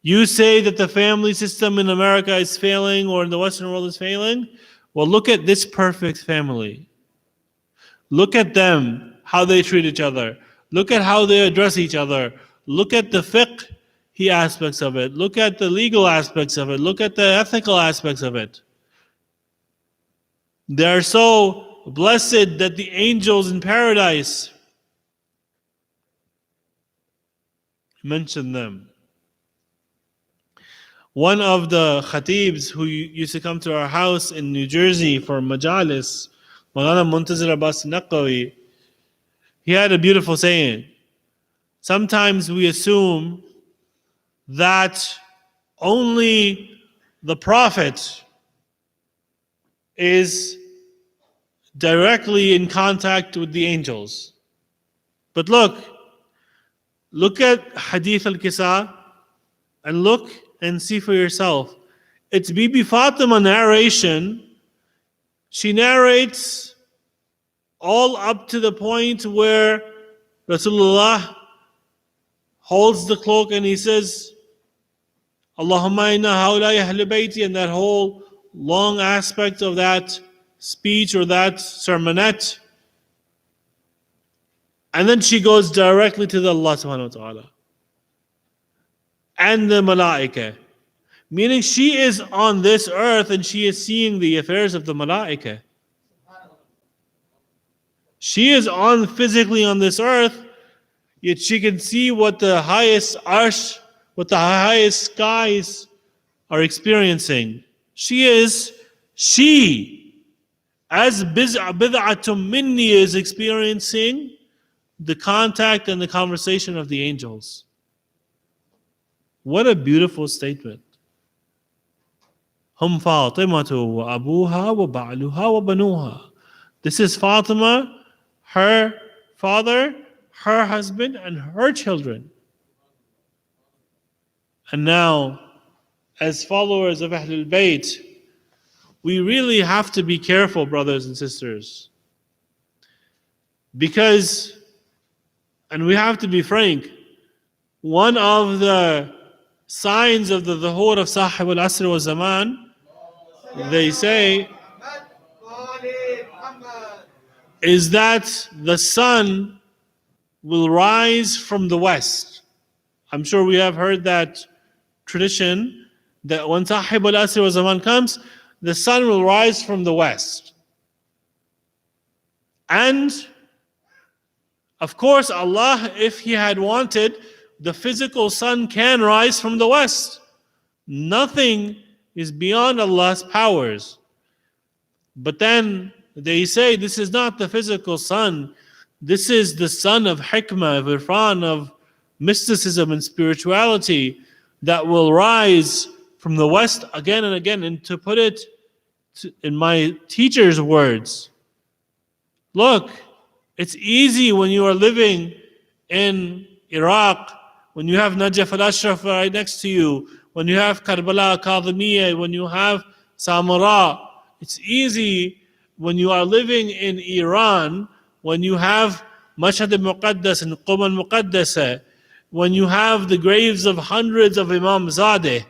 You say that the family system in America is failing or in the Western world is failing. Well, look at this perfect family. Look at them, how they treat each other. Look at how they address each other. Look at the fiqh aspects of it. Look at the legal aspects of it. Look at the ethical aspects of it. They are so blessed that the angels in paradise mention them. One of the khatibs who used to come to our house in New Jersey for Majlis, Maulana Muntazir Abbas Naqawi, he had a beautiful saying. Sometimes we assume that only the Prophet is directly in contact with the angels. But look at Hadith al-Kisa and look and see for yourself. It's Bibi Fatima narration. She narrates all up to the point where Rasulullah holds the cloak and he says, Allahumma inna haulai ahli bayti, and that whole long aspect of that speech or that sermonette. And then she goes directly to the Allah subhanahu wa ta'ala and the malaika. Meaning she is on this earth and she is seeing the affairs of the malaika. She is physically on this earth, yet she can see what the highest arsh, what the highest skies are experiencing. She, as bid'atum minni, is experiencing the contact and the conversation of the angels. What a beautiful statement. Hum Fatimatu wa abuha wa ba'luha wa banuha. This is Fatima, her father, her husband, and her children. And now, as followers of Ahlul Bayt, we really have to be careful, brothers and sisters. Because, and we have to be frank, one of the signs of the dhuhur of Sahib al-Asr wa Zaman, they say, is that the sun will rise from the west. I'm sure we have heard that tradition, that when Sahib al-Asr wa Zaman comes, the sun will rise from the west. And of course, Allah, if He had wanted, the physical sun can rise from the west. Nothing is beyond Allah's powers. But then they say this is not the physical sun. This is the sun of hikmah, of irfan, of mysticism and spirituality that will rise from the west again and again. And to put it in my teacher's words, look, it's easy when you are living in Iraq, when you have Najaf al-Ashraf right next to you, when you have Karbala Kadhimiyya, when you have Samara. It's easy when you are living in Iran, when you have Mashhad al-Muqaddas and Qum al-Muqaddasa, when you have the graves of hundreds of Imam Zadeh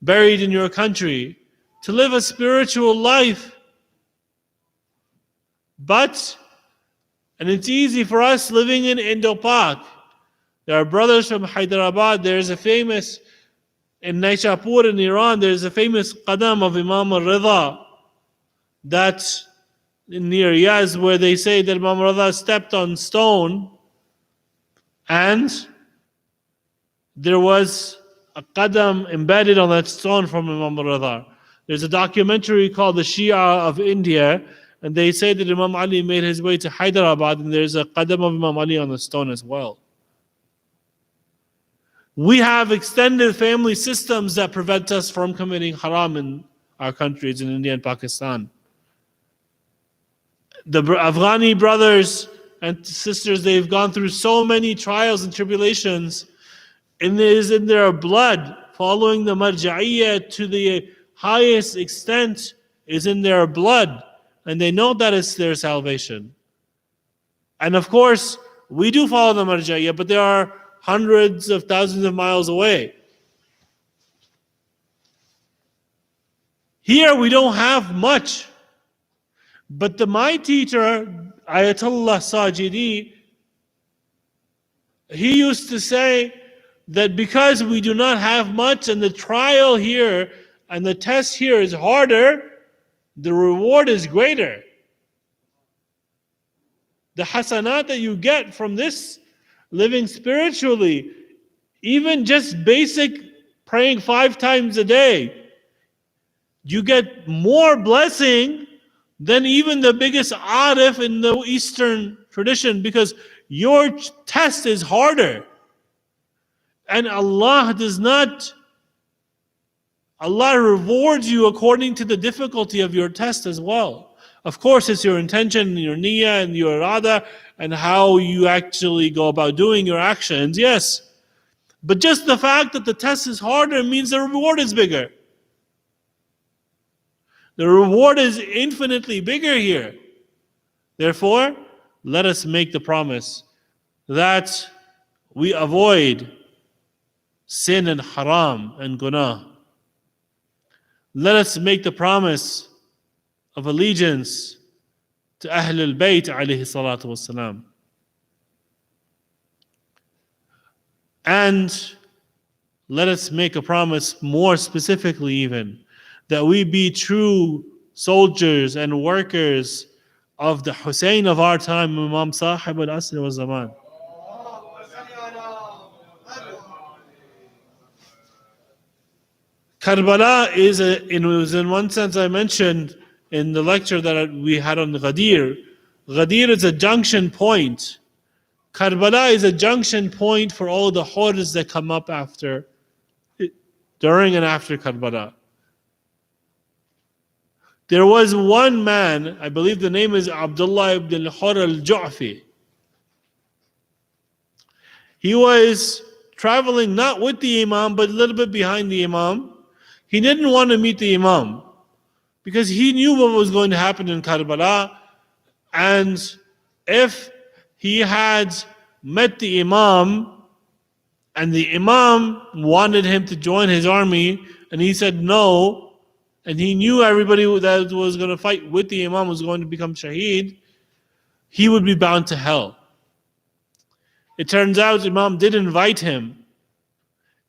buried in your country, to live a spiritual life. And it's easy for us living in Indo-Pak. There are brothers from Hyderabad. There's a famous, in Naishapur in Iran, there's a famous qadam of Imam al-Rida, that's near Yaz, where they say that Imam al-Rida stepped on stone and there was a qadam embedded on that stone from Imam al-Rida. There's a documentary called The Shia of India, and they say that Imam Ali made his way to Hyderabad, and there's a qadam of Imam Ali on the stone as well. We have extended family systems that prevent us from committing haram in our countries, in India and Pakistan. The Afghani brothers and sisters, they've gone through so many trials and tribulations, and it is in their blood, following the marja'iyya to the highest extent is in their blood, and they know that it's their salvation. And of course, we do follow the marja'iyya, but there are hundreds of thousands of miles away. Here we don't have much. But my teacher, Ayatollah Sajidi, he used to say that because we do not have much and the trial here and the test here is harder, the reward is greater. The hasanat that you get from this living spiritually, even just basic praying 5 times a day, you get more blessing than even the biggest arif in the Eastern tradition, because your test is harder. And Allah rewards you according to the difficulty of your test as well. Of course, it's your intention and your niyyah and your irada and how you actually go about doing your actions, yes. But just the fact that the test is harder means the reward is bigger. The reward is infinitely bigger here. Therefore, let us make the promise that we avoid sin and haram and gунah. Let us make the promise of allegiance to Ahlul Bayt alayhi salatu wassalam. And let us make a promise more specifically even, that we be true soldiers and workers of the Hussein of our time, Imam Sahib al-Asr wa Zaman. Karbala is in one sense I mentioned in the lecture that we had on Ghadir. Ghadir is a junction point. Karbala is a junction point for all the horrors that come up during and after Karbala. There was one man, I believe the name is Abdullah ibn al-Hur al-Ju'fi. He was traveling not with the Imam, but a little bit behind the Imam. He didn't want to meet the Imam because he knew what was going to happen in Karbala. And if he had met the Imam and the Imam wanted him to join his army and he said no, and he knew everybody that was going to fight with the Imam was going to become shaheed, he would be bound to hell. It turns out Imam did invite him.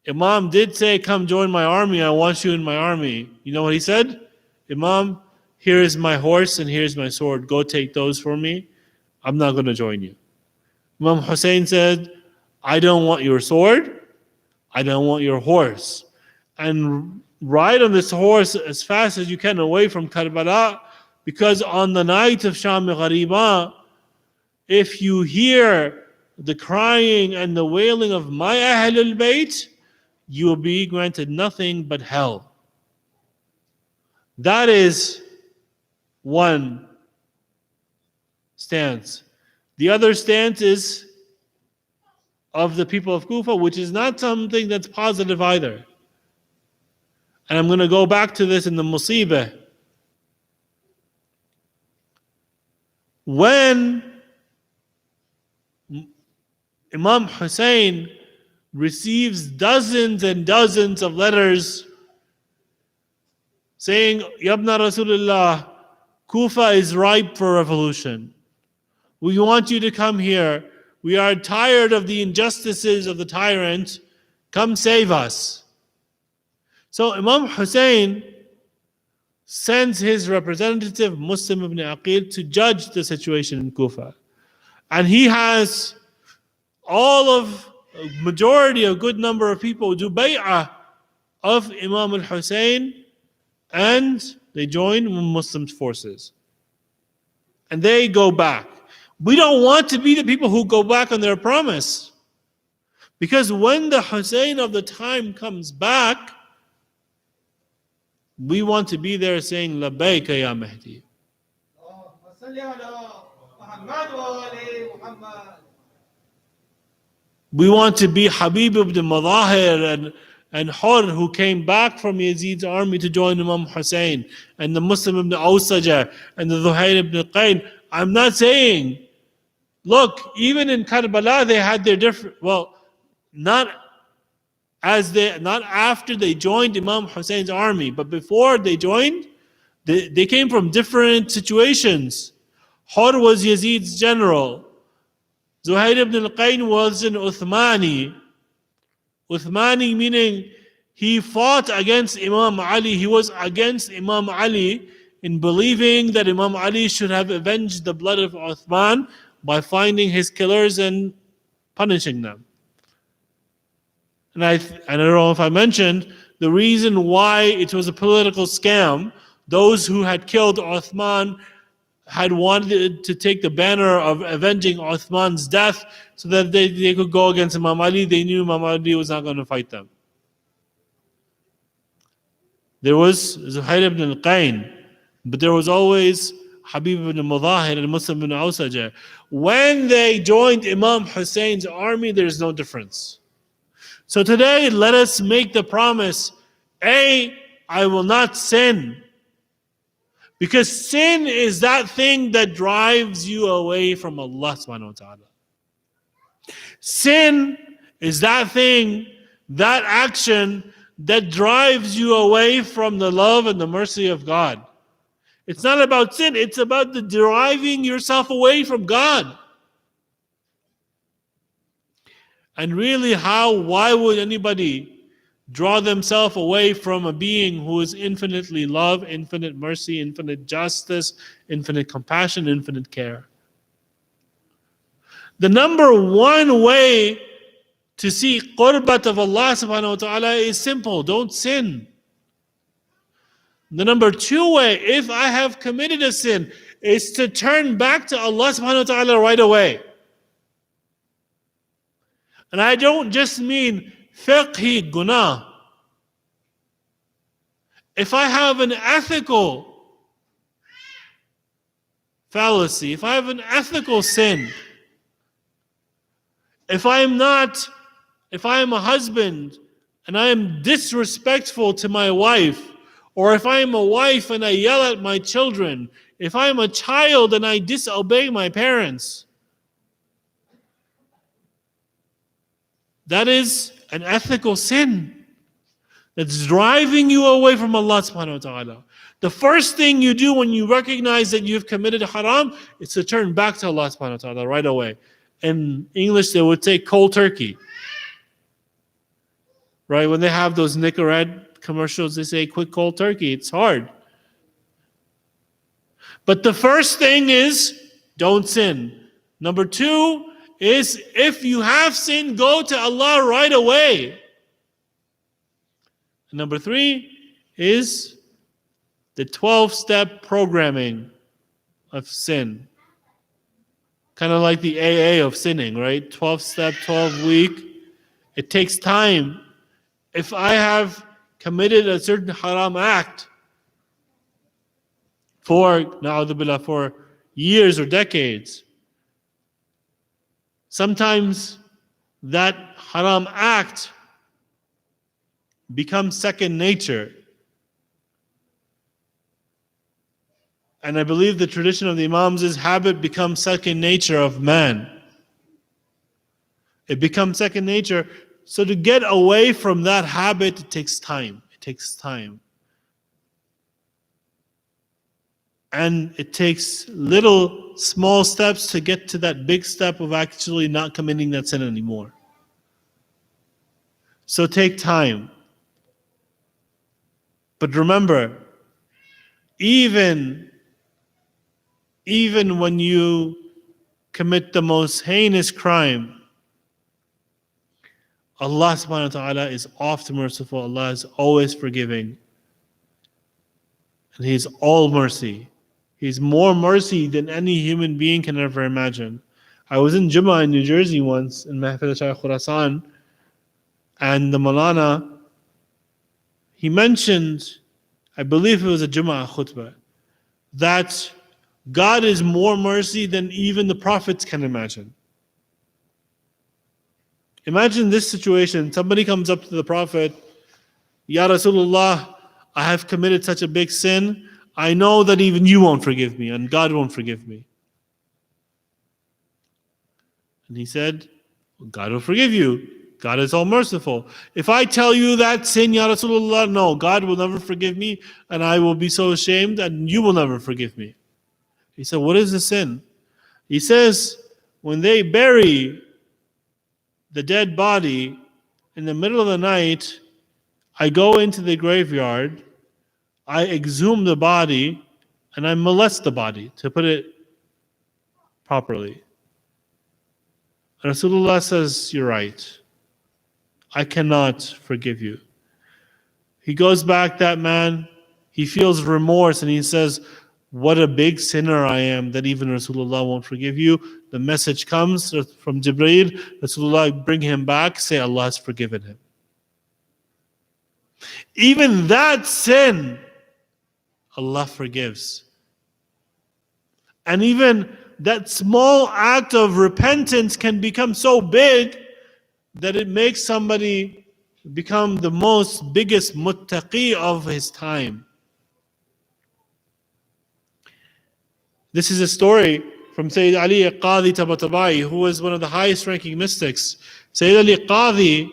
Imam did say, come join my army, I want you in my army. You know what he said? Imam, here is my horse and here's my sword. Go take those for me. I'm not going to join you. Imam Hussein said, I don't want your sword. I don't want your horse. And ride on this horse as fast as you can away from Karbala, because on the night of Sham Ghariba, if you hear the crying and the wailing of my Ahlul Bayt, you will be granted nothing but hell. That is one stance. The other stance is of the people of Kufa, which is not something that's positive either. And I'm going to go back to this in the Musibah. When Imam Hussein receives dozens and dozens of letters saying, Yabna Rasulullah, Kufa is ripe for revolution. We want you to come here. We are tired of the injustices of the tyrant. Come save us. So Imam Hussein sends his representative, Muslim ibn Aqil, to judge the situation in Kufa. And he has majority, a good number of people do bay'ah of Imam al-Hussein, and they join Muslim forces. And they go back. We don't want to be the people who go back on their promise. Because when the Hussein of the time comes back, we want to be there saying, Labbaika ya Mahdi. We want to be Habib ibn Madahir and Hur, who came back from Yazid's army to join Imam Hussein, and the Muslim ibn Awsaja, and the Zuhair ibn Qayn. I'm not saying, look, even in Karbala they had their different, not after they joined Imam Hussein's army, but before they joined, They came from different situations. Hur was Yazid's general. Zuhair ibn al-Qayn was an Uthmani. Uthmani meaning he fought against Imam Ali. He was against Imam Ali in believing that Imam Ali should have avenged the blood of Uthman by finding his killers and punishing them. And I don't know if I mentioned the reason why it was a political scam. Those who had killed Uthman had wanted to take the banner of avenging Uthman's death so that they could go against Imam Ali. They knew Imam Ali was not going to fight them. There was Zuhair ibn al-Qayn, but there was always Habib ibn Mudahir and Muslim ibn Awsaja. When they joined Imam Hussein's army, there is no difference. So today, let us make the promise, I will not sin. Because sin is that thing that drives you away from Allah subhanahu wa ta'ala. Sin is that thing, that action that drives you away from the love and the mercy of God. It's not about sin, it's about the driving yourself away from God. And really, why would anybody draw themselves away from a being who is infinitely love, infinite mercy, infinite justice, infinite compassion, infinite care? The number one way to seek qurbat of Allah subhanahu wa ta'ala is simple: don't sin. The number two way, if I have committed a sin, is to turn back to Allah subhanahu wa ta'ala right away. And I don't just mean fiqhi gunah. If I have an ethical fallacy, if I have an ethical sin, if I am a husband and I am disrespectful to my wife, or if I am a wife and I yell at my children, if I am a child and I disobey my parents, that is an ethical sin that's driving you away from Allah subhanahu wa ta'ala. The first thing you do when you recognize that you've committed haram is to turn back to Allah subhanahu wa ta'ala right away. In English, they would say cold turkey. Right? When they have those Nicorette commercials, they say quick cold turkey. It's hard. But the first thing is don't sin. Number two is if you have sinned, go to Allah right away. And number three is the 12-step programming of sin. Kind of like the AA of sinning, right? 12-step, 12-week. It takes time. If I have committed a certain haram act for years or decades, sometimes that haram act becomes second nature. And I believe the tradition of the Imams is habit becomes second nature of man. It becomes second nature. So to get away from that habit, it takes time. It takes time. And it takes little small steps to get to that big step of actually not committing that sin anymore. So take time. But remember, even when you commit the most heinous crime, Allah subhanahu wa ta'ala is oft merciful. Allah is always forgiving. And He is all mercy. He's more mercy than any human being can ever imagine. I was in Jummah in New Jersey once, in Mahfil Shah Khurasan, and the Maulana, he mentioned, I believe it was a Jummah khutbah, that God is more mercy than even the prophets can imagine. Imagine this situation. Somebody comes up to the Prophet, Ya Rasulullah, I have committed such a big sin. I know that even you won't forgive me and God won't forgive me. And he said, God will forgive you. God is all merciful. If I tell you that sin, Ya Rasulullah, no, God will never forgive me, and I will be so ashamed, and you will never forgive me. He said, what is the sin? He says, when they bury the dead body in the middle of the night, I go into the graveyard, I exhume the body, and I molest the body, to put it properly. And Rasulullah says, you're right. I cannot forgive you. He goes back, that man, he feels remorse, and he says, what a big sinner I am that even Rasulullah won't forgive you. The message comes from Jibreel. Rasulullah bring him back, say Allah has forgiven him. Even that sin, Allah forgives. And even that small act of repentance can become so big that it makes somebody become the biggest muttaqi of his time. This is a story from Sayyid Ali Qadi Tabatabai, who was one of the highest ranking mystics. Sayyid Ali Qadi,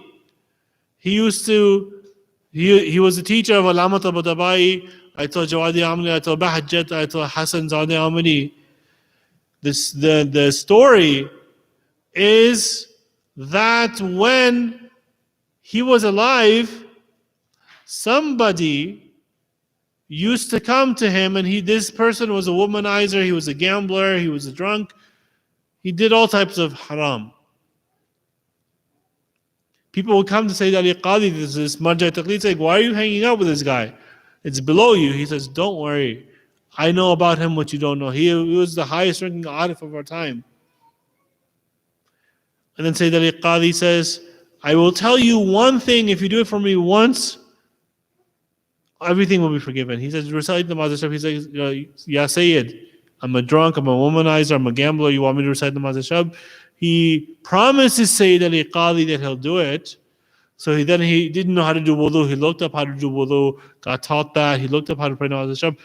he was a teacher of Allama Tabatabai, Ayatollah Jawadi Amli, Ayatollah Bahajjat, Ayatollah Hassan Zadeh Amli. The story is that when he was alive, somebody used to come to him, and this person was a womanizer, he was a gambler, he was a drunk, he did all types of haram. People would come to Sayyid Ali Qadi, this Marja Taqlid, saying, why are you hanging out with this guy? It's below you. He says, don't worry, I know about him what you don't know. He was the highest ranking arif of our time. And then Sayyid Ali Qadi says, I will tell you one thing, if you do it for me once, everything will be forgiven. He says, recite the Namaz. He says, Ya Syed, I'm a drunk, I'm a womanizer, I'm a gambler, you want me to recite the Namaz? He promises Sayyid Ali Qadi that he'll do it. So he didn't know how to do wudu. He looked up how to do wudu, got taught that. He looked up how to pray Namaz.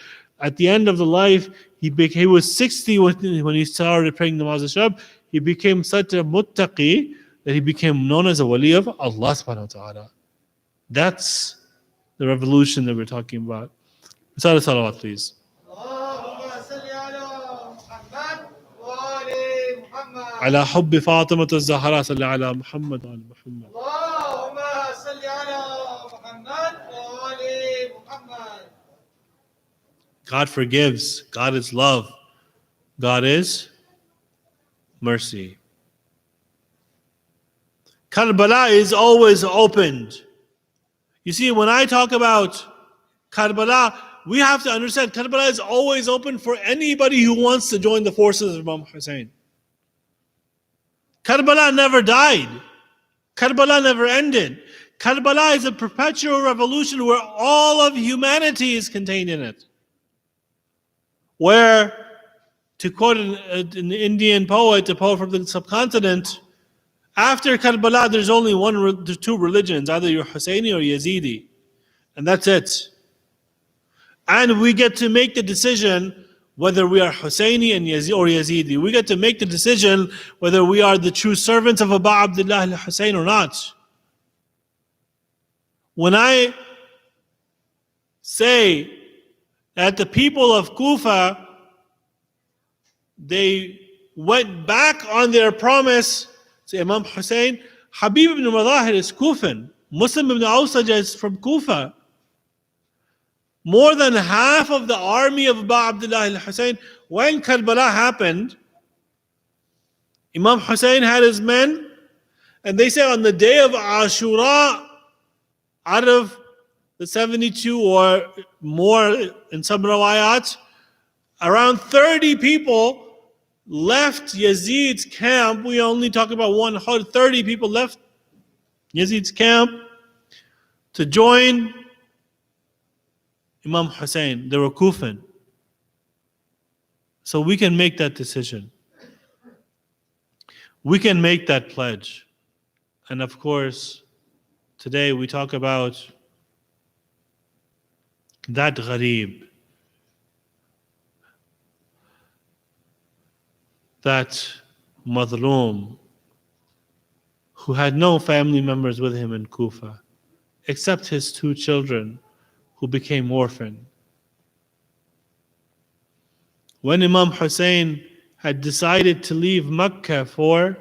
At the end of the life, he was 60 when he started praying Namaz. He became such a muttaqi that he became known as a wali of Allah subhanahu wa ta'ala. That's the revolution that we're talking about. Recite salawat, please. على حب فاطمة الزهراء صلى على محمد وعلى محمد. اللهم صل على محمد وعلى محمد. God forgives. God is love. God is mercy. Karbala is always opened. You see, when I talk about Karbala, we have to understand Karbala is always open for anybody who wants to join the forces of Imam Hussein. Karbala never died. Karbala never ended. Karbala is a perpetual revolution where all of humanity is contained in it. Where, to quote an Indian poet, a poet from the subcontinent, after Karbala there's only there's two religions, either you're Husseini or Yazidi. And that's it. And we get to make the decision whether we are Husseini and or Yazidi. We get to make the decision whether we are the true servants of Aba Abdullah al-Hussein or not. When I say that the people of Kufa, they went back on their promise to Imam Hussein, Habib ibn Madahir is Kufan. Muslim ibn Awsaj is from Kufa. More than half of the army of Aba Abdullah al-Hussein, when Karbala happened, Imam Hussein had his men, and they say on the day of Ashura, out of the 72 or more in some rawayat, around 30 people left Yazid's camp. We only talk about 130 people left Yazid's camp to join Imam Hussein. They were Kufan. So we can make that decision. We can make that pledge. And of course, today we talk about that gharib, that madloom, who had no family members with him in Kufa, except his 2 children who became orphaned. When Imam Hussein had decided to leave Mecca for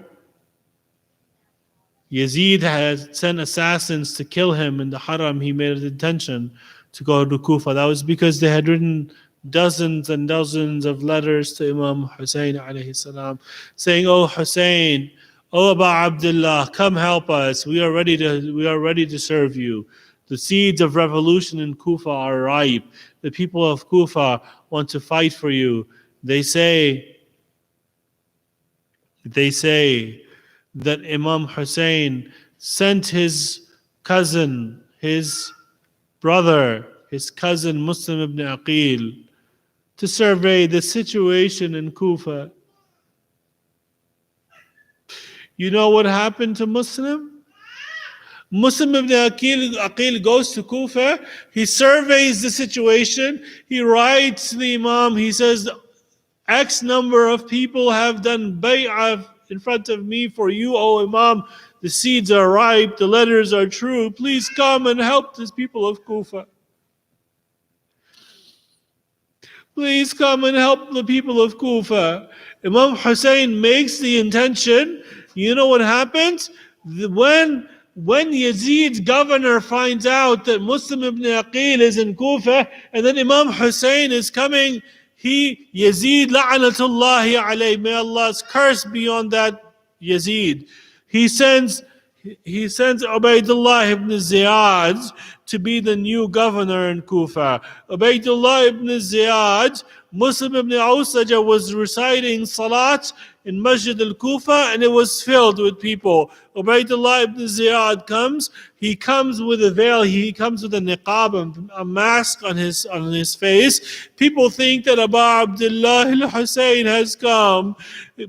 Yazid had sent assassins to kill him in the Haram, he made an intention to go to Kufa. That was because they had written dozens and dozens of letters to Imam Hussein alayhi salam, saying, "Oh Hussein, oh Abu Abdullah, come help us. We are ready to serve you. The seeds of revolution in Kufa are ripe. The people of Kufa want to fight for you. They say that Imam Hussein sent his cousin, his brother, his cousin Muslim ibn Aqil, to survey the situation in Kufa." You know what happened to Muslim? Muslim ibn Aqil goes to Kufa, he surveys the situation, he writes to the Imam, he says, X number of people have done bay'ah in front of me for you, O Imam. The seeds are ripe, the letters are true. Please come and help these people of Kufa. Please come and help the people of Kufa. Imam Hussein makes the intention. You know what happens? When Yazid's governor finds out that Muslim ibn Aqil is in Kufa and then Imam Hussein is coming, Yazid, la'anatullahi alayhi, may Allah's curse be on that Yazid. He sends Ubaidullah ibn Ziyad to be the new governor in Kufa. Ubaidullah ibn Ziyad, Muslim ibn Awsaja was reciting Salat in Masjid al-Kufa and it was filled with people. Ubaidullah ibn Ziyad comes, he comes with a veil, he comes with a niqab, a mask on his face. People think that Abu Abdullah al-Hussein has come.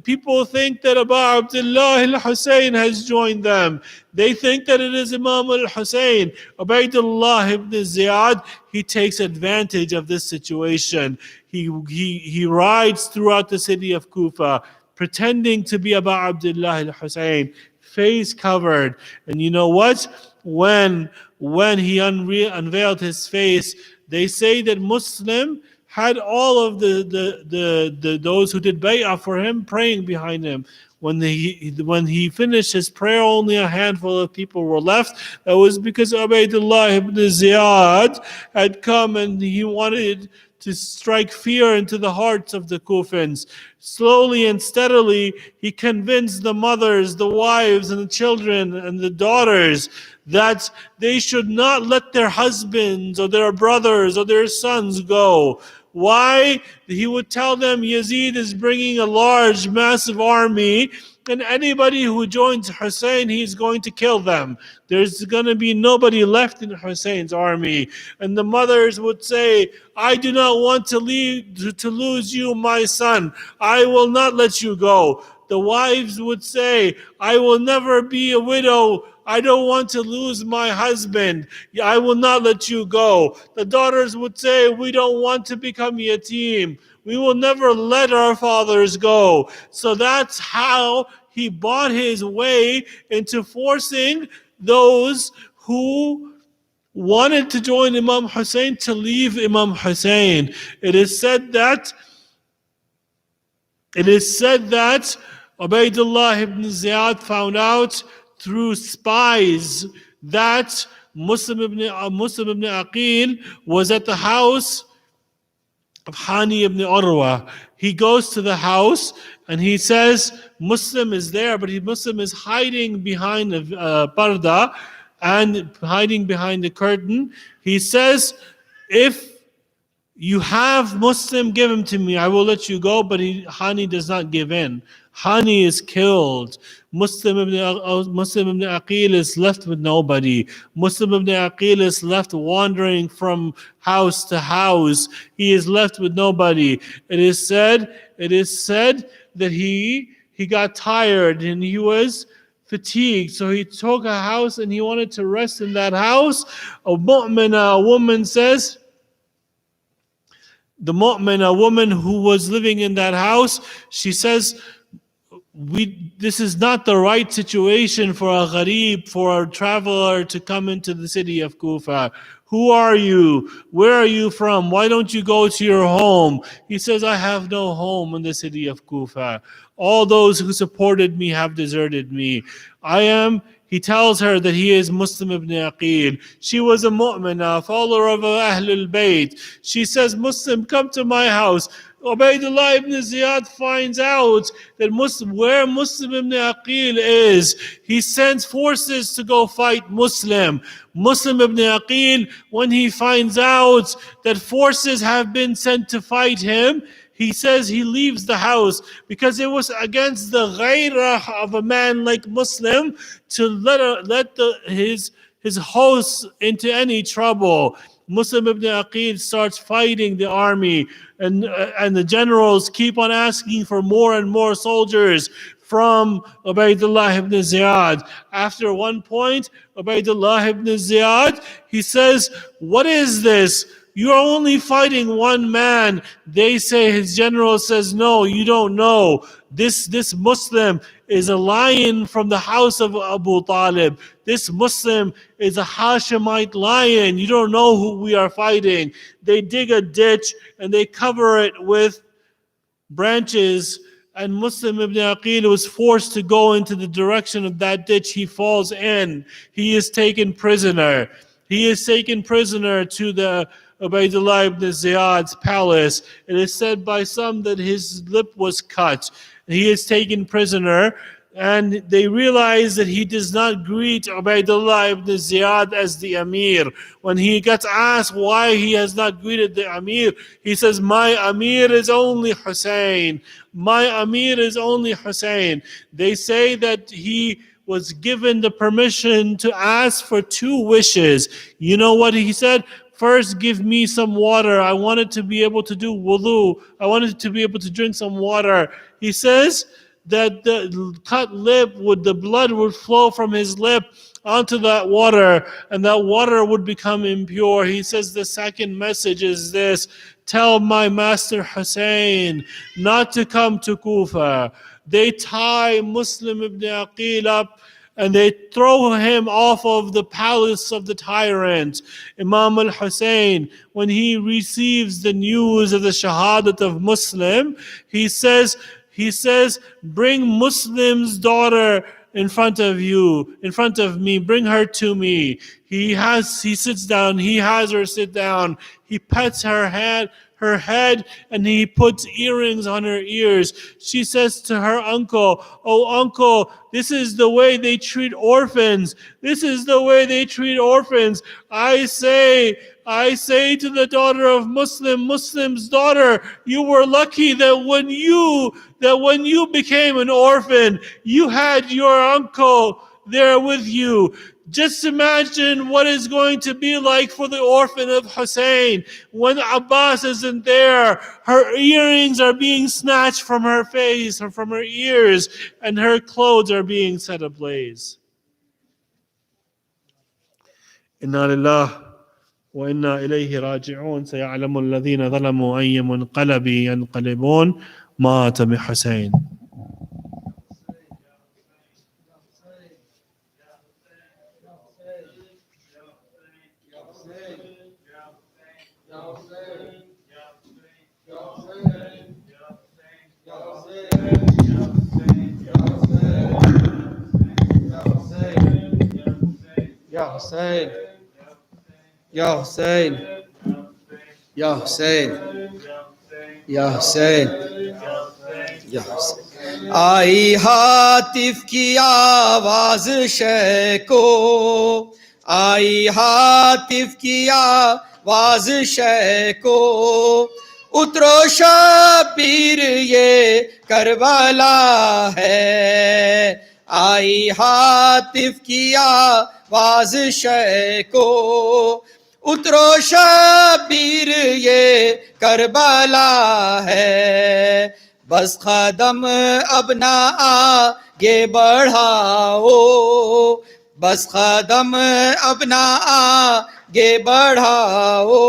People think that Abu Abdullah al-Hussein has joined them. They think that it is Imam al-Hussein. Ubaidullah ibn Ziyad, he takes advantage of this situation. He rides throughout the city of Kufa, pretending to be Abu Abdullah al-Hussein, face covered. And you know what? When he unveiled his face, they say that Muslim had all of the those who did bay'ah for him praying behind him. When he finished his prayer, only a handful of people were left. That was because Ubaidullah ibn Ziyad had come and he wanted to strike fear into the hearts of the Kufans. Slowly and steadily, he convinced the mothers, the wives, and the children, and the daughters that they should not let their husbands or their brothers or their sons go. Why? He would tell them Yazid is bringing a large, massive army, and anybody who joins Hussein, he's going to kill them. There's going to be nobody left in Hussein's army. And the mothers would say, I do not want to lose you, my son. I will not let you go. The wives would say, I will never be a widow. I don't want to lose my husband. I will not let you go. The daughters would say, we don't want to become yatim. We will never let our fathers go. So that's how he bought his way into forcing those who wanted to join Imam Hussein to leave Imam Hussein. It is said that Ubaidullah ibn Ziyad found out through spies that Muslim ibn Aqil was at the house of Hani ibn Urwa. He goes to the house and he says Muslim is there, but Muslim is hiding behind the parda and hiding behind the curtain. He says, if you have Muslim, give him to me, I will let you go. But Hani does not give in. Hani is killed. Muslim ibn Aqil is left with nobody. Muslim ibn Aqil is left wandering from house to house. He is left with nobody. It is said that he got tired and he was fatigued. So he took a house and he wanted to rest in that house. A woman says, a woman who was living in that house, she says, this is not the right situation for a gharib, for a traveler to come into the city of Kufa. Who are you? Where are you from? Why don't you go to your home? He says, I have no home in the city of Kufa. All those who supported me have deserted me. He tells her that he is Muslim ibn Aqil. She was a mu'mina, follower of Ahlul Bayt. She says, Muslim, come to my house. Ubaidullah ibn Ziyad finds out that where Muslim ibn Aqil is. He sends forces to go fight Muslim. Muslim ibn Aqil, when he finds out that forces have been sent to fight him, he says he leaves the house because it was against the ghairah of a man like Muslim to let his hosts into any trouble. Muslim ibn Aqil starts fighting the army, and the generals keep on asking for more and more soldiers from Ubaidullah ibn Ziyad. After one point, Ubaidullah ibn Ziyad, he says, what is this? You are only fighting one man. They say, his general says, no, you don't know. This Muslim is a lion from the house of Abu Talib. This Muslim is a Hashemite lion. You don't know who we are fighting. They dig a ditch and they cover it with branches, and Muslim ibn Aqil was forced to go into the direction of that ditch. He falls in. He is taken prisoner. He is taken prisoner to the Ubaidullah ibn Ziyad's palace. It is said by some that his lip was cut. He is taken prisoner, and they realize that he does not greet Ubaidullah ibn Ziyad as the Amir. When he gets asked why he has not greeted the Amir, he says, my Amir is only Hussein. My Amir is only Hussein. They say that he was given the permission to ask for 2 wishes. You know what he said? First, give me some water. I wanted to be able to do wudu. I wanted to be able to drink some water. He says that the cut lip, the blood would flow from his lip onto that water, and that water would become impure. He says the second message is this: tell my master Hussein not to come to Kufa. They tie Muslim ibn Aqil up and they throw him off of the palace of the tyrant. Imam al-Hussein, when he receives the news of the shahadat of Muslim, he says, bring Muslim's daughter in front of me, bring her to me. He sits down, he has her sit down, he pets her head, and he puts earrings on her ears. She says to her uncle, oh uncle, this is the way they treat orphans. This is the way they treat orphans. I say to the daughter of Muslim's daughter, you were lucky that when you became an orphan, you had your uncle there with you. Just imagine what it's going to be like for the orphan of Hussein. When Abbas isn't there, her earrings are being snatched from her face or from her ears, and her clothes are being set ablaze. Inna lillah wa inna ilayhi raji'un. Saya'lamu alladhina zalamu ayya munqalabi yanqalibun. Mata bi Hussein. Ya Hussein, Ya Hussein, Ya Hussein, Ya Hussein, Ya Hussein. आई हातिफ की आवाज शे को, आई हातिफ की आवाज शे को, उतरो शबीर ये करबला है। आई हातिफ की आवाज शे को, उतरो शबीर ये करबला है। बस कदम अब ना आगे बढ़ाओ, बस कदम अब ना आगे बढ़ाओ,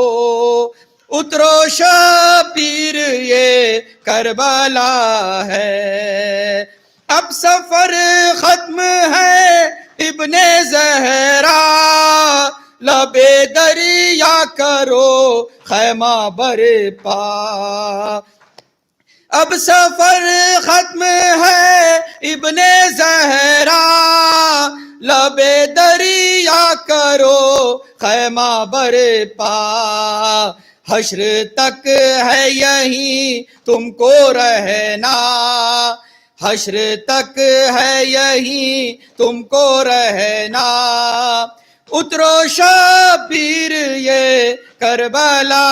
उतरो शबीर ये करबला है। अब सफर खत्म है इब्ने ज़हरा, लबे दरिया करो खैमा बरपा। अब सफर खत्म है इब्ने ज़हरा, लबे दरिया करो खैमा बरपा। हश्र तक है यहीं तुमको रहना, हश्र तक है यहीं तुमको रहना। उतरो शबीर ये करबला,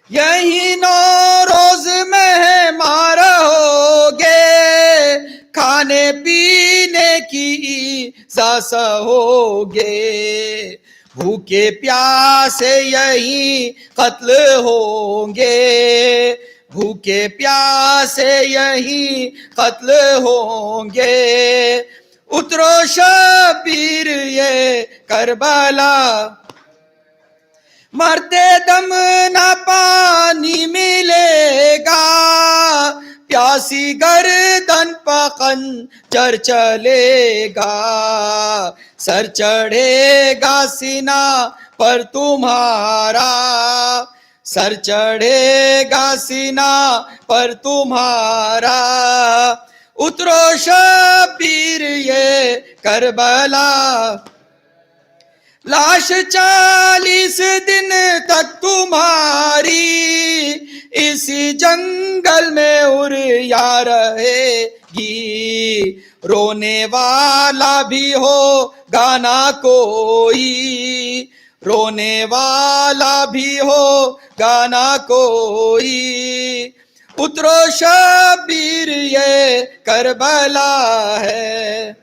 यही 9 रोज मेहमान रहोगे, खाने पीने की इजाज़त होगे। भूखे प्यासे यही कत्ल होंगे, भूखे प्यासे यही कत्ल होंगे। उतरो शबीर ये करबला, मरते दम ना पानी मिलेगा, प्यासी गर्दन पकन चर चलेगा। सर चढ़ेगा सीना पर तुम्हारा, सर चढ़ेगा सीना पर तुम्हारा। उतरो शबीर ये करबला, लाश 40 दिन तक तुम्हारी इसी जंगल में उड़िया रहेगी। रोने वाला भी हो गाना कोई, रोने वाला भी हो गाना कोई। उतरो शबीर ये करबला है,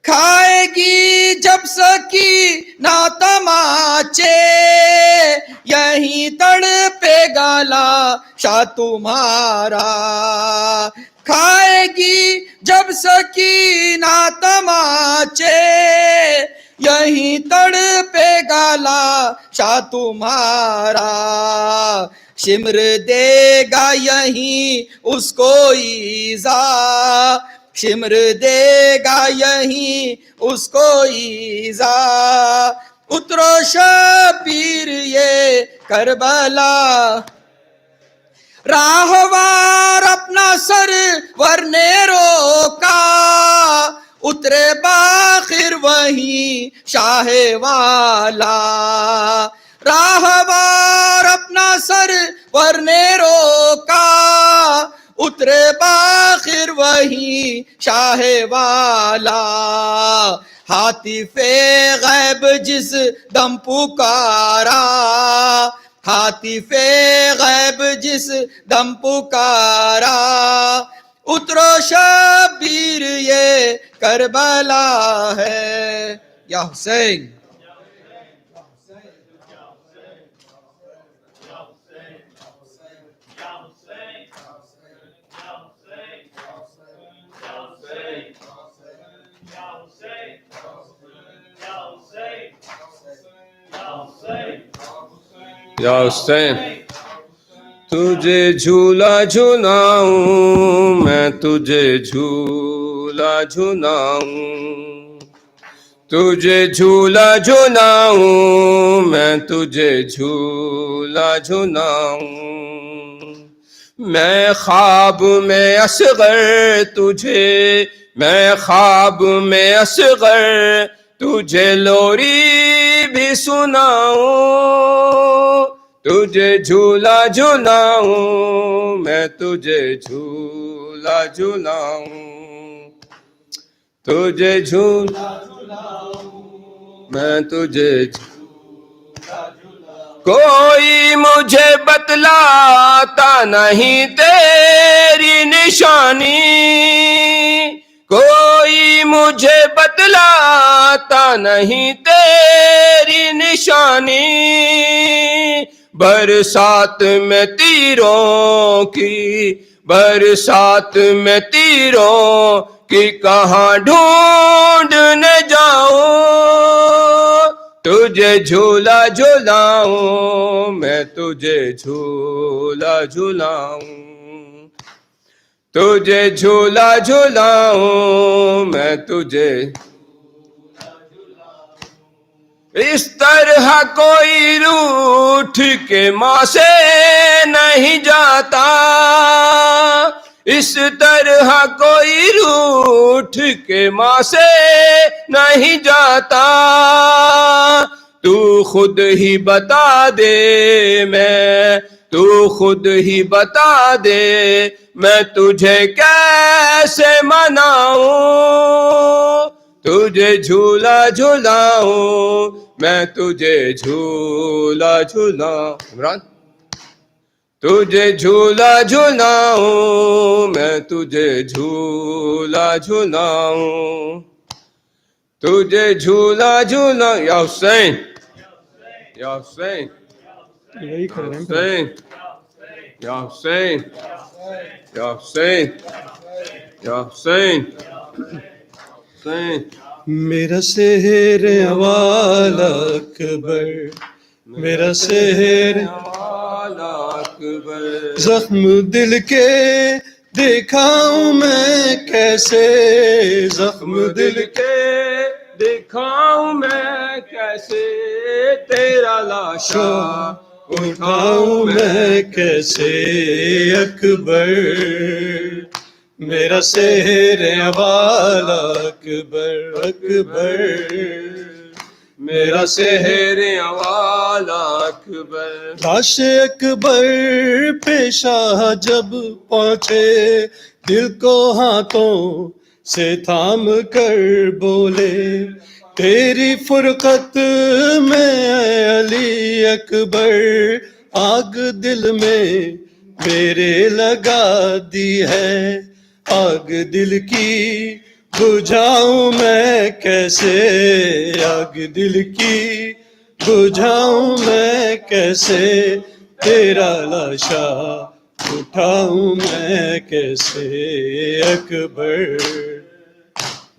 खाएगी जब सकी ना तमाचे, यहीं तड़पेगा लाशा तुम्हारा। खाएगी जब सकी ना तमाचे, यहीं तड़पेगा लाशा तुम्हारा। शिमर देगा यहीं उसको ईज़ा, शिमर देगा यहीं उसको ईज़ा। उतरो शबीर ये करबला, राहवार अपना सर वरने रोका, उतरे बाखिर वहीं शाहे वाला। राहवार अपना सर वरने रोका, उतरे बाखिर वहीं शाहे वाला। हातिफे गैब जिस दम पुकारा, हातिफे गैब जिस दम पुकारा। उतरो शबीर ये करबला है। या हुसैन, या हुसैन। तुझे झूला झुलाऊं मैं, तुझे झूला झुलाऊं, तुझे झूला झुलाऊं मैं, तुझे झूला झुलाऊं। मैं ख्वाब में असगर तुझे, मैं ख्वाब में असगर तुझे लोरी भी सुनाऊं। तुझे झूला झुलाऊं मैं, तुझे झूला झुलाऊं, तुझे झूला मैं, तुझे कोई मुझे बतलाता नहीं तेरी निशानी, कोई मुझे बतलाता नहीं तेरी निशानी। बरसात में तीरों की, बरसात में तीरों की कहाँ ढूंढने जाऊं। तुझे झूला झुलाऊं मैं, तुझे झूला झुलाऊं, तुझे झूला झूलाऊं मैं तुझे, इस तरह कोई रूठ के माँ से नहीं जाता, इस तरह कोई रूठ के माँ से नहीं जाता। तू खुद ही बता दे मैं, तू खुद ही बता दे मैं तुझे कैसे मनाऊं, तुझे झूला झूलाऊं मैं तुझे झूला झूलाऊं। इमरान, तुझे झूला झूलाऊं मैं तुझे झूला झूलाऊं, तुझे झूला झूलाऊं। या हुसैन, या हुसैन, या हुसैन, या हुसैन, या हुसैन, या हुसैन, हुसैन। मेरा शहर वाला अकबर, मेरा शहर वाला अकबर, जख्म दिल के दिखाऊं मैं कैसे, जख्म दिल के दिखाऊं मैं कैसे, तेरा लाशा उठाऊं मैं कैसे अकबर, मेरा शहर वाला अकबर, अकबर मेरा शहर वाला अकबर। लाश अकबर पेशा जब पहुंचे, दिल को हाथों से थाम कर बोले, तेरी फुरकत में अली अकबर, आग दिल में मेरे लगा दी है, आग दिल की बुझाऊं मैं कैसे, आग दिल की बुझाऊं मैं कैसे, तेरा लाशा उठाऊं मैं कैसे अकबर,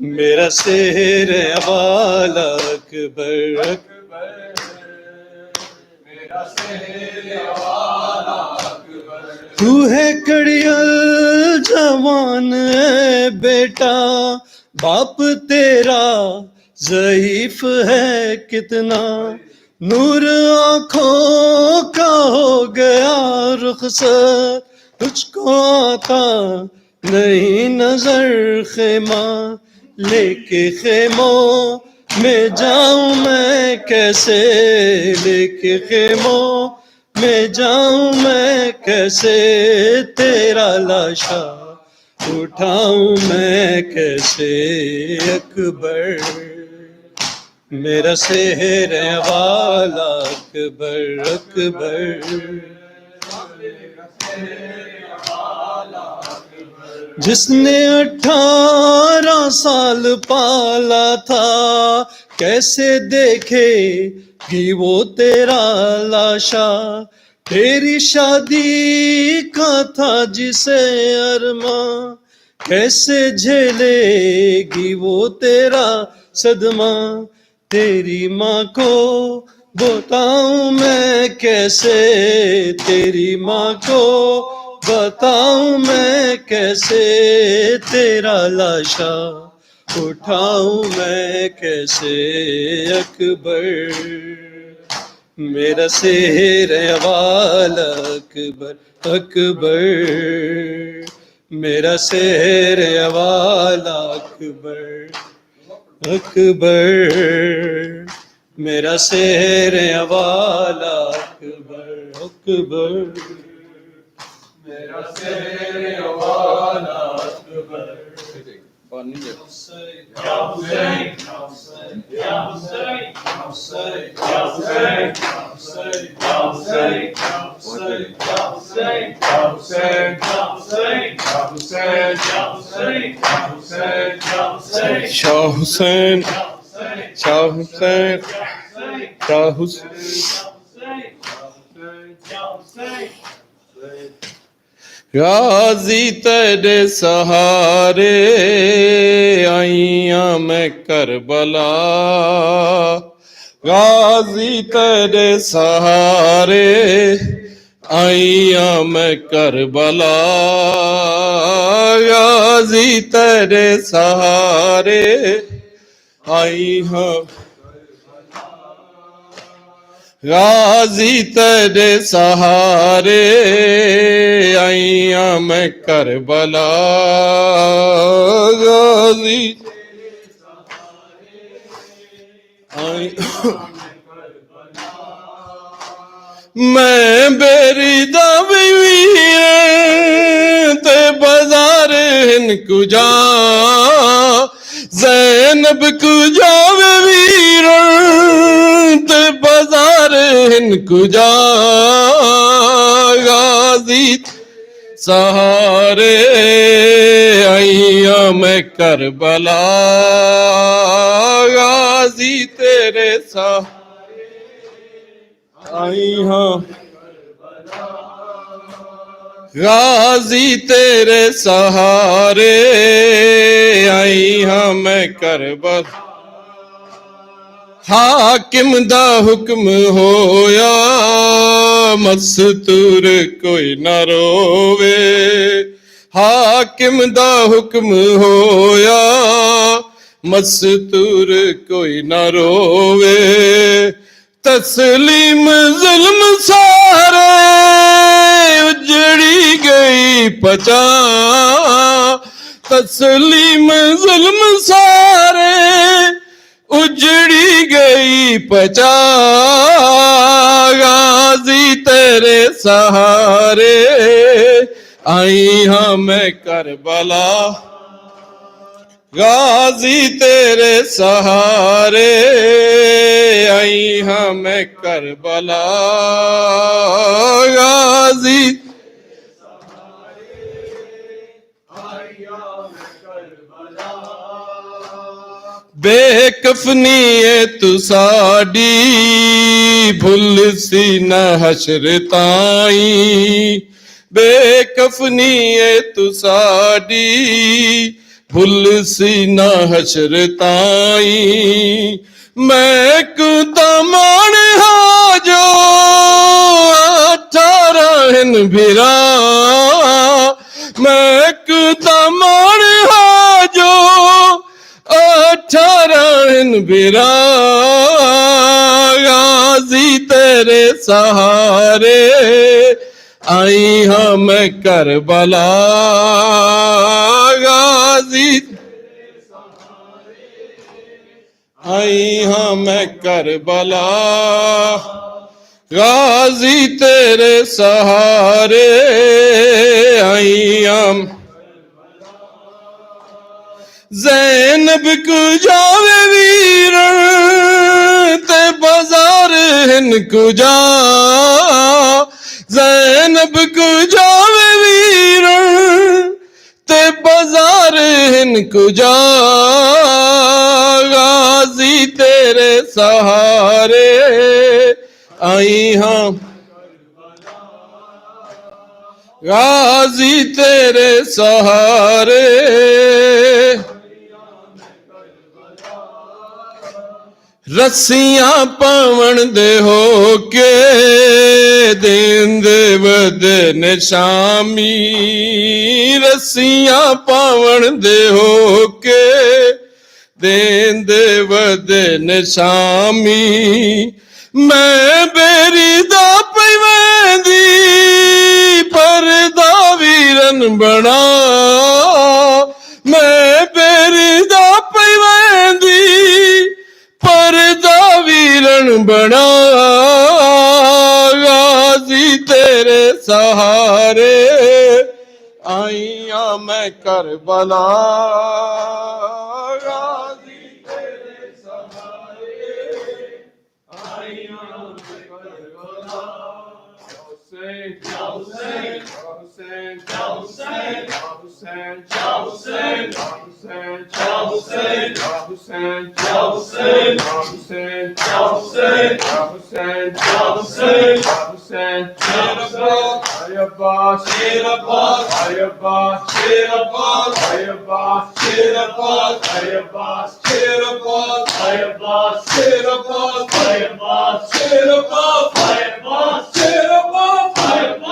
मेरा शहर वाला अकबर, अकबर मेरा शहर वाला अकबर। तू है कड़ियल जवान है बेटा, बाप तेरा ज़ईफ है कितना, नूर आँखों का हो गया रुखसत, तुझको आता नहीं नजर खेमा, लेके खेमों में जाऊं मैं कैसे, लेके खेमों में जाऊं मैं कैसे, तेरा लाशा उठाऊं मैं कैसे अकबर, मेरा शहर वाला अकबर, अकबर जिसने 18 साल पाला था, कैसे देखेगी वो तेरा लाशा, तेरी शादी का था जिसे अरमा, कैसे झेलेगी वो तेरा सदमा, तेरी माँ को बताऊं मैं कैसे, तेरी माँ को बताऊं मैं कैसे, तेरा लाशा उठाऊं मैं कैसे अकबर, मेरा शहर वाला अकबर, अकबर मेरा शहर वाला अकबर, अकबर मेरा शहर वाला अकबर, अकबर मेरा शहर वाला अकबर। या हुसैन, या हुसैन, या हुसैन, या हुसैन, या हुसैन, या हुसैन, या हुसैन, या हुसैन, या हुसैन, या हुसैन, या हुसैन, या हुसैन, या हुसैन, या हुसैन, शाह हुसैन, शाह हुसैन, शाह हुसैन। गाजी तेरे सहारे आईया मैं करबला, गाजी तेरे सहारे आईया मैं करबला गाजी तेरे सहारे आई हाँ गाजी तेरे सहारे आईया मैं करबला गाजी आई मैं बेरी दा वीर ते बाजार हिन कुजा ज़ैनब कुजा वीर ते बाजार हिन कुजा गाजी सहारे आईया मैं करबला गाजी तेरे सहारे आई हाँ गाजी तेरे सहारे आई हाँ मैं करबल हाकिम दा हुक्म होया मस्तूर कोई न रोवे हाकिम दा हुक्म होया मस्तूर कोई न रोवे तस्लीम जुल्म सारे उजड़ी गई पचा तस्लीम जुल्म सारे उजड़ी गई पचा गाजी तेरे सहारे आई हाँ मैं करबला गाजी तेरे सहारे आई हाँ मैं करबला गाजी बेकफनी है तू साडी भुल सी न हशर ताई बेकफनी है तू साडी भुल सी न हशर ताई मैं कुता मान हाँ जो 18 हिन भिरा मैं कुता मान हाँ जो 18 हिन भिरा गाजी तेरे सहारे आई हाँ मैं करबला गाजी आई हाँ मैं करबला गाजी तेरे सहारे आई हम ज़ैनब को जावे वीर ते बाजार हिन को जा ज़ैनब को जावे वीर ते बाजार हिन को जा गाजी तेरे सहारे आई हाँ गाजी तेरे सहारे रस्सियां पावण दे हो के देंदे वदन शामी रस्सियां पावण दे हो के देंदे वदन शामी मैं बेरी दा पवेंदी परदा वीरन बना मैं बेरी दा पवेंदी परदा वीरन बना गाजी तेरे सहारे आईया मैं करबला गाजी तेरे सहारे आईया मैं Karbala Hussain Hussain Hussain Hussain Hussain Hussain Hussain Hussain Hussain Hussain Hussain Hussain Hussain Hussain Hussain Ayyabas Ayyabas Ayyabas Ayyabas Ayyabas Ayyabas Ayyabas Ayyabas Ayyabas Ayyabas Ayyabas Ayyabas Ayyabas Ayyabas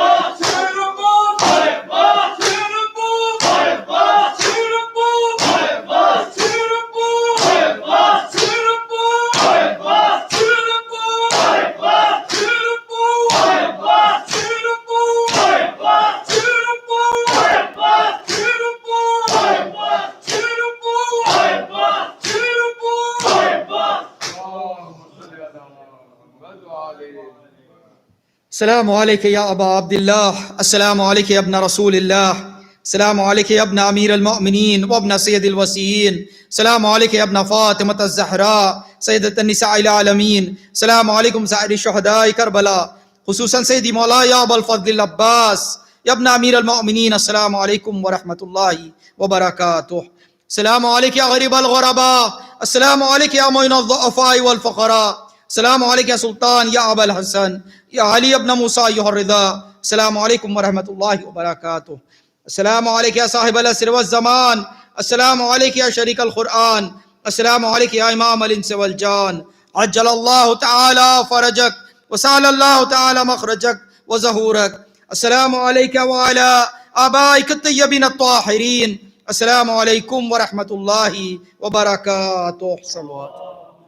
السلام عليك يا أبا عبد الله، السلام عليك يا ابن رسول الله، السلام عليك يا ابن أمير المؤمنين وابن سيد الوصيين، السلام عليك يا ابن فاطمة الزهراء سيدة النساء العالمين، السلام عليكم سائر الشهداء كربلاء، خصوصا سيدي مولاي يا أبا الفضل العباس يا ابن أمير المؤمنين. السلام عليكم ورحمة الله وبركاته. السلام عليك يا غريب الغرباء، السلام عليك يا معين الضعفاء والفقراء، السلام عليك يا سلطان يا أبا الحسن يا علي بن موسى أيها الرضا. السلام عليكم ورحمة الله وبركاته. السلام عليك يا صاحب الأسر والزمان، السلام عليك يا شريك القرآن، السلام عليك يا إمام الإنس والجان. عجل الله تعالى فرجك وسهل الله تعالى مخرجك وظهورك. السلام عليك وعلى آبائك الطيبين الطاهرين. السلام عليكم ورحمة الله وبركاته.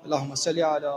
اللهم صل على